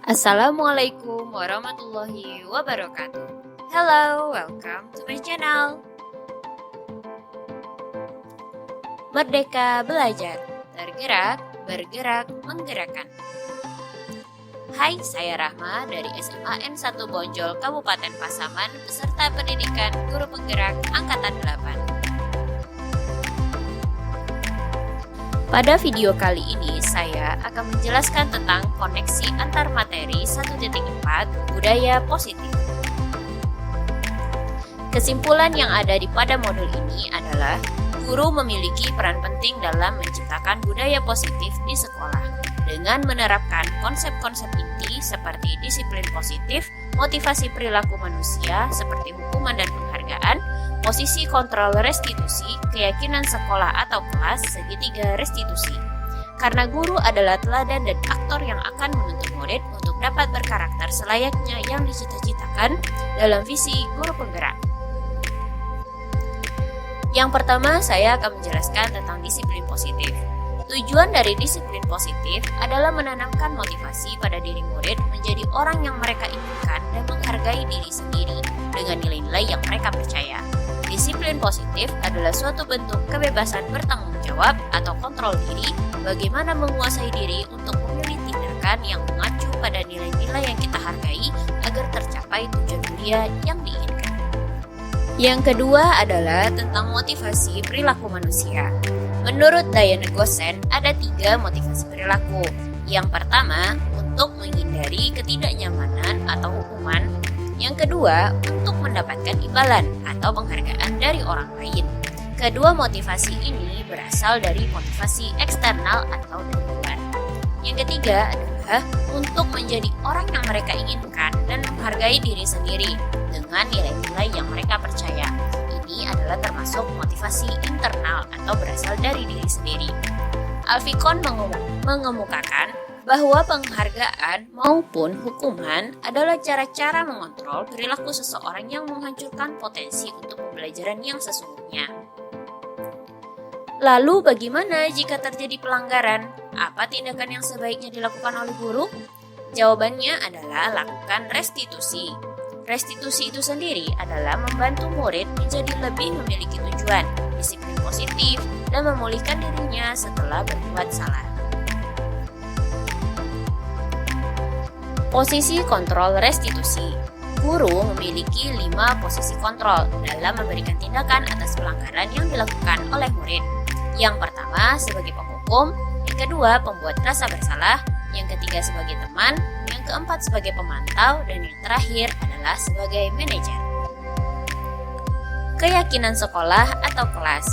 Assalamualaikum warahmatullahi wabarakatuh. Hello, welcome to my channel. Merdeka belajar, tergerak, bergerak, menggerakkan. Hai, saya Rahma dari SMA N1 Bonjol, Kabupaten Pasaman, peserta pendidikan guru penggerak Angkatan 8. Pada video kali ini, saya akan menjelaskan tentang koneksi antar materi 1.4 budaya positif. Kesimpulan yang ada pada modul ini adalah guru memiliki peran penting dalam menciptakan budaya positif di sekolah dengan menerapkan konsep-konsep inti seperti disiplin positif, motivasi perilaku manusia seperti hukuman dan penghargaan, posisi kontrol restitusi, keyakinan sekolah atau kelas, segitiga restitusi. Karena guru adalah teladan dan aktor yang akan menuntut murid untuk dapat berkarakter selayaknya yang dicita-citakan dalam visi guru penggerak. Yang pertama, saya akan menjelaskan tentang disiplin positif. Tujuan dari disiplin positif adalah menanamkan motivasi pada diri murid menjadi orang yang mereka inginkan dan menghargai diri sendiri dengan nilai-nilai yang mereka percaya. Disiplin positif adalah suatu bentuk kebebasan bertanggung jawab atau kontrol diri, bagaimana menguasai diri untuk memilih tindakan yang mengacu pada nilai-nilai yang kita hargai agar tercapai tujuan mulia yang diinginkan. Yang kedua adalah tentang motivasi perilaku manusia. Menurut Diana Gossen, ada 3 motivasi perilaku. Yang pertama, untuk menghindari ketidaknyamanan atau hukuman. Yang kedua, untuk mendapatkan imbalan atau penghargaan dari orang lain. Kedua motivasi ini berasal dari motivasi eksternal atau dari luar. Yang ketiga adalah untuk menjadi orang yang mereka inginkan dan menghargai diri sendiri dengan nilai-nilai yang mereka percaya. Ini adalah termasuk motivasi internal atau berasal dari diri sendiri. Alfikon mengemukakan bahwa penghargaan maupun hukuman adalah cara-cara mengontrol perilaku seseorang yang menghancurkan potensi untuk pembelajaran yang sesungguhnya. Lalu bagaimana jika terjadi pelanggaran? Apa tindakan yang sebaiknya dilakukan oleh guru? Jawabannya adalah lakukan restitusi. Restitusi itu sendiri adalah membantu murid menjadi lebih memiliki tujuan, disiplin positif, dan memulihkan dirinya setelah berbuat salah. Posisi kontrol restitusi. Guru memiliki 5 posisi kontrol dalam memberikan tindakan atas pelanggaran yang dilakukan oleh murid. Yang pertama sebagai penghukum, yang kedua pembuat rasa bersalah, yang ketiga sebagai teman, yang keempat sebagai pemantau, dan yang terakhir adalah sebagai manajer. Keyakinan sekolah atau kelas.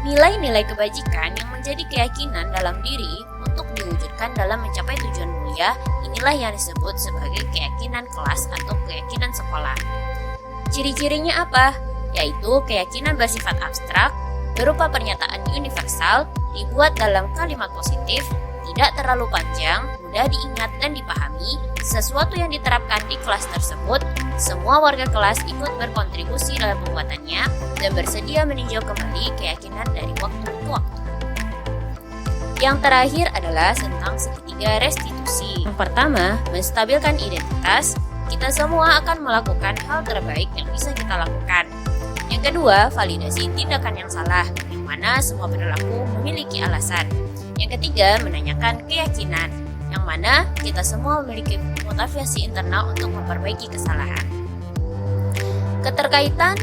Nilai-nilai kebajikan yang menjadi keyakinan dalam diri untuk diwujudkan dalam mencapai tujuan mulia, inilah yang disebut sebagai keyakinan kelas atau keyakinan sekolah. Ciri-cirinya apa? Yaitu keyakinan bersifat abstrak, berupa pernyataan universal, dibuat dalam kalimat positif, tidak terlalu panjang, mudah diingat dan dipahami, sesuatu yang diterapkan di kelas tersebut, semua warga kelas ikut berkontribusi dalam pembuatannya, dan bersedia meninjau kembali keyakinan dari waktu ke waktu. Yang terakhir adalah tentang segitiga restitusi. Yang pertama, menstabilkan identitas. Kita semua akan melakukan hal terbaik yang bisa kita lakukan. Yang kedua, validasi tindakan yang salah, yang mana semua perilaku memiliki alasan. Yang ketiga, menanyakan keyakinan, yang mana kita semua memiliki motivasi internal untuk memperbaiki kesalahan. Keterkaitan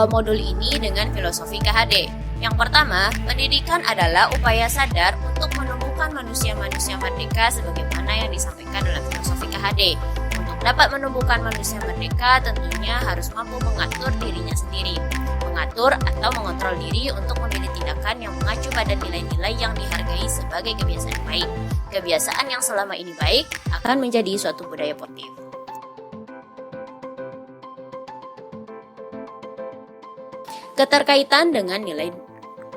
modul ini dengan filosofi KHD. Yang pertama, pendidikan adalah upaya sadar untuk menumbuhkan manusia-manusia merdeka sebagaimana yang disampaikan dalam filosofi KHD. Untuk dapat menumbuhkan manusia merdeka tentunya harus mampu mengatur dirinya sendiri, mengatur atau mengontrol diri untuk memilih tindakan yang mengacu pada nilai-nilai yang dihargai sebagai kebiasaan baik. Kebiasaan yang selama ini baik akan menjadi suatu budaya positif. Keterkaitan dengan nilai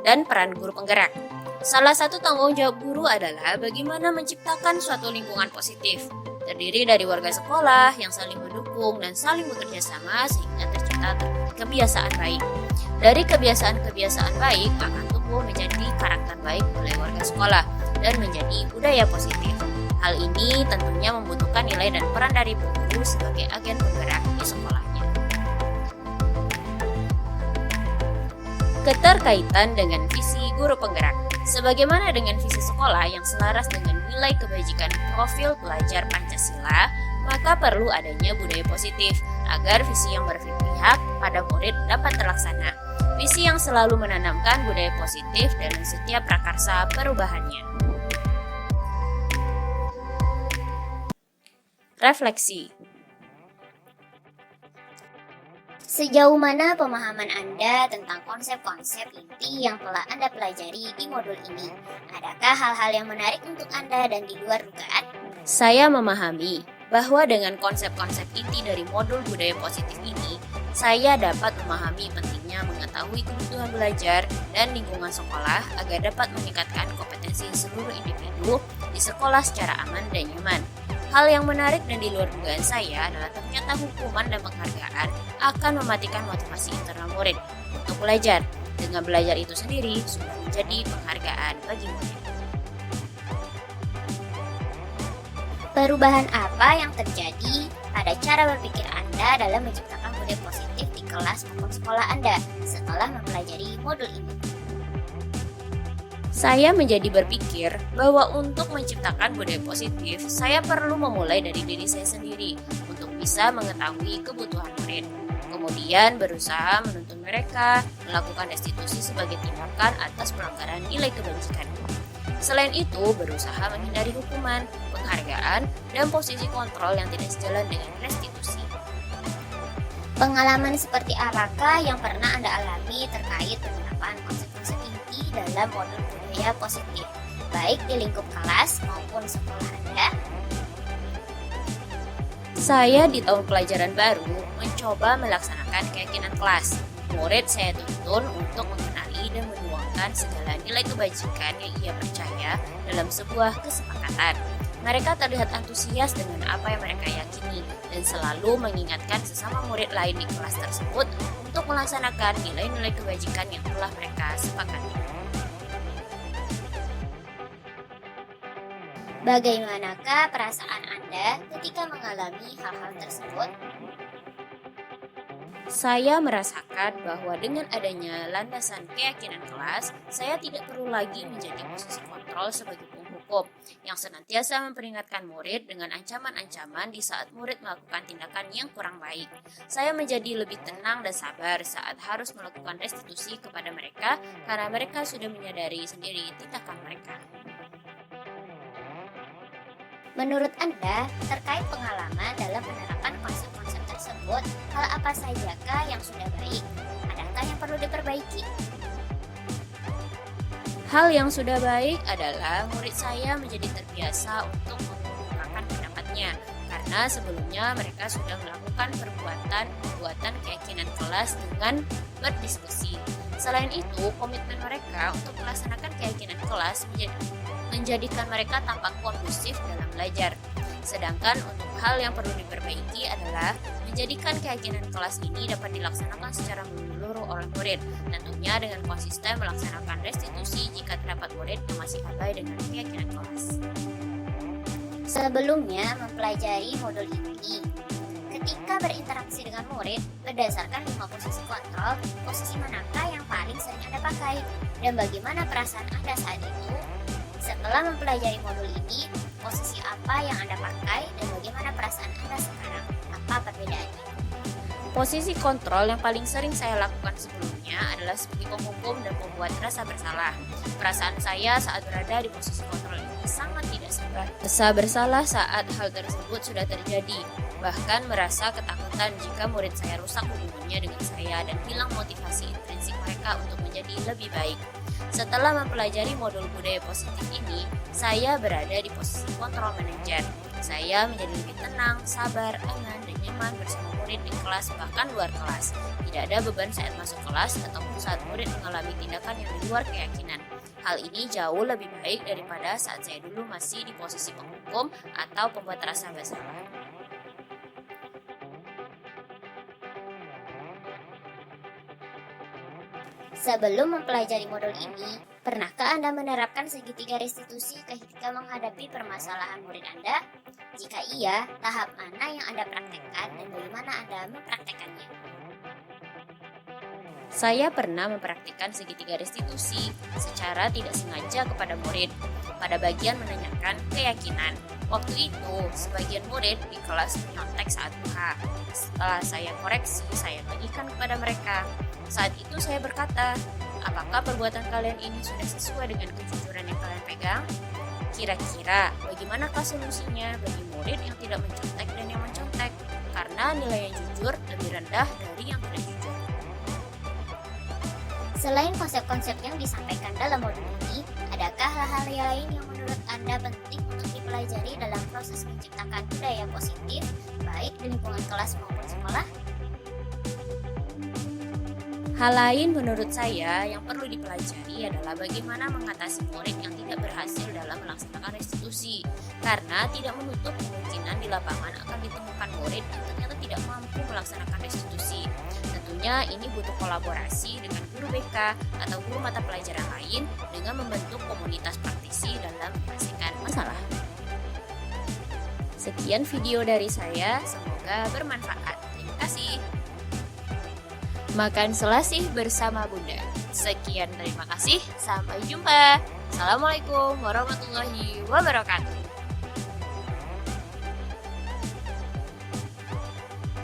dan peran guru penggerak. Salah satu tanggung jawab guru adalah bagaimana menciptakan suatu lingkungan positif, terdiri dari warga sekolah yang saling mendukung dan saling bekerja sama sehingga tercipta kebiasaan baik. Dari kebiasaan-kebiasaan baik akan tumbuh menjadi karakter baik oleh warga sekolah dan menjadi budaya positif. Hal ini tentunya membutuhkan nilai dan peran dari guru sebagai agen penggerak di sekolahnya. Keterkaitan dengan visi guru penggerak. Sebagaimana dengan visi sekolah yang selaras dengan nilai kebajikan profil pelajar Pancasila, maka perlu adanya budaya positif agar visi yang berpihak pada murid dapat terlaksana. Visi yang selalu menanamkan budaya positif dalam setiap prakarsa perubahannya. Refleksi. Sejauh mana pemahaman Anda tentang konsep-konsep inti yang telah Anda pelajari di modul ini? Adakah hal-hal yang menarik untuk Anda dan di luar dugaan? Saya memahami bahwa dengan konsep-konsep inti dari modul budaya positif ini, saya dapat memahami pentingnya mengetahui kebutuhan belajar dan lingkungan sekolah agar dapat meningkatkan kompetensi seluruh individu di sekolah secara aman dan nyaman. Hal yang menarik dan di luar dugaan saya adalah ternyata hukuman dan penghargaan akan mematikan motivasi internal murid untuk belajar. Dengan belajar itu sendiri sudah menjadi penghargaan bagi murid. Perubahan apa yang terjadi pada cara berpikir Anda dalam menciptakan budaya positif di kelas maupun sekolah Anda setelah mempelajari modul ini? Saya menjadi berpikir bahwa untuk menciptakan budaya positif, saya perlu memulai dari diri saya sendiri untuk bisa mengetahui kebutuhan murid. Kemudian berusaha menuntun mereka melakukan restitusi sebagai tindakan atas pelanggaran nilai kebajikan. Selain itu, berusaha menghindari hukuman, penghargaan, dan posisi kontrol yang tidak sejalan dengan restitusi. Pengalaman seperti apakah yang pernah Anda alami terkait penerapan konsep-konsep inti dalam modul budaya positif, baik di lingkup kelas maupun sekolah Anda? Saya di tahun pelajaran baru mencoba melaksanakan keyakinan kelas. Murid saya tuntun untuk mengenali dan menuangkan segala nilai kebajikan yang ia percaya dalam sebuah kesepakatan. Mereka terlihat antusias dengan apa yang mereka yakini dan selalu mengingatkan sesama murid lain di kelas tersebut untuk melaksanakan nilai-nilai kebajikan yang telah mereka sepakati. Bagaimanakah perasaan Anda ketika mengalami hal-hal tersebut? Saya merasakan bahwa dengan adanya landasan keyakinan kelas, saya tidak perlu lagi menjadi posisi kontrol sebagai penghukum yang senantiasa memperingatkan murid dengan ancaman-ancaman di saat murid melakukan tindakan yang kurang baik. Saya menjadi lebih tenang dan sabar saat harus melakukan restitusi kepada mereka karena mereka sudah menyadari sendiri tindakan mereka. Menurut Anda, terkait pengalaman dalam penerapan konsep-konsep tersebut, hal apa sajakah yang sudah baik? Adakah yang perlu diperbaiki? Hal yang sudah baik adalah murid saya menjadi terbiasa untuk mengungkapkan pendapatnya, karena sebelumnya mereka sudah melakukan perbuatan keyakinan kelas dengan berdiskusi. Selain itu, komitmen mereka untuk melaksanakan keyakinan kelas menjadikan mereka tampak kondusif dalam belajar. Sedangkan untuk hal yang perlu diperbaiki adalah menjadikan keyakinan kelas ini dapat dilaksanakan secara menyeluruh oleh murid, tentunya dengan konsisten melaksanakan restitusi jika terdapat murid yang masih abai dengan keyakinan kelas. Sebelumnya mempelajari modul ini, ketika berinteraksi dengan murid berdasarkan 5 posisi kontrol, posisi manakah yang paling sering Anda pakai? Dan bagaimana perasaan Anda saat itu? Setelah mempelajari modul ini, posisi apa yang Anda pakai dan bagaimana perasaan Anda sekarang? Apa perbedaannya? Posisi kontrol yang paling sering saya lakukan sebelumnya adalah sebagai penghukum dan pembuat rasa bersalah. Perasaan saya saat berada di posisi kontrol ini sangat tidak sabar. Rasa bersalah saat hal tersebut sudah terjadi, bahkan merasa ketakutan jika murid saya rusak hubungannya dengan saya dan hilang motivasi intrinsik mereka untuk menjadi lebih baik. Setelah mempelajari modul budaya positif ini, saya berada di posisi kontrol manajer. Saya menjadi lebih tenang, sabar, aman, dan nyaman bersama murid di kelas bahkan luar kelas. Tidak ada beban saat masuk kelas ataupun saat murid mengalami tindakan yang di luar keyakinan. Hal ini jauh lebih baik daripada saat saya dulu masih di posisi penghukum atau pembuat rasa bersalah. Sebelum mempelajari modul ini, pernahkah Anda menerapkan segitiga restitusi ketika menghadapi permasalahan murid Anda? Jika iya, tahap mana yang Anda praktekkan dan bagaimana Anda mempraktekannya? Saya pernah mempraktikkan segitiga restitusi secara tidak sengaja kepada murid pada bagian menanyakan keyakinan. Waktu itu, sebagian murid di kelas menyontek saat duha. Setelah saya koreksi, saya bagikan kepada mereka. Saat itu saya berkata, apakah perbuatan kalian ini sudah sesuai dengan kejujuran yang kalian pegang? Kira-kira bagaimanakah solusinya bagi murid yang tidak mencontek dan yang mencontek? Karena nilai yang jujur lebih rendah dari yang tidak jujur. Selain konsep-konsep yang disampaikan dalam modul ini, adakah hal-hal lain yang menurut Anda penting untuk dipelajari dalam proses menciptakan budaya positif, baik di lingkungan kelas maupun sekolah? Hal lain menurut saya yang perlu dipelajari adalah bagaimana mengatasi murid yang tidak berhasil dalam melaksanakan restitusi, karena tidak menutup kemungkinan di lapangan akan ditemukan murid yang ternyata tidak mampu melaksanakan restitusi. Tentunya ini butuh kolaborasi dengan guru BK atau guru mata pelajaran lain dengan membentuk komunitas praktisi dalam menyelesaikan masalah. Sekian video dari saya, semoga bermanfaat. Terima kasih. Makan selasih bersama Bunda. Sekian, terima kasih. Sampai jumpa. Assalamualaikum warahmatullahi wabarakatuh.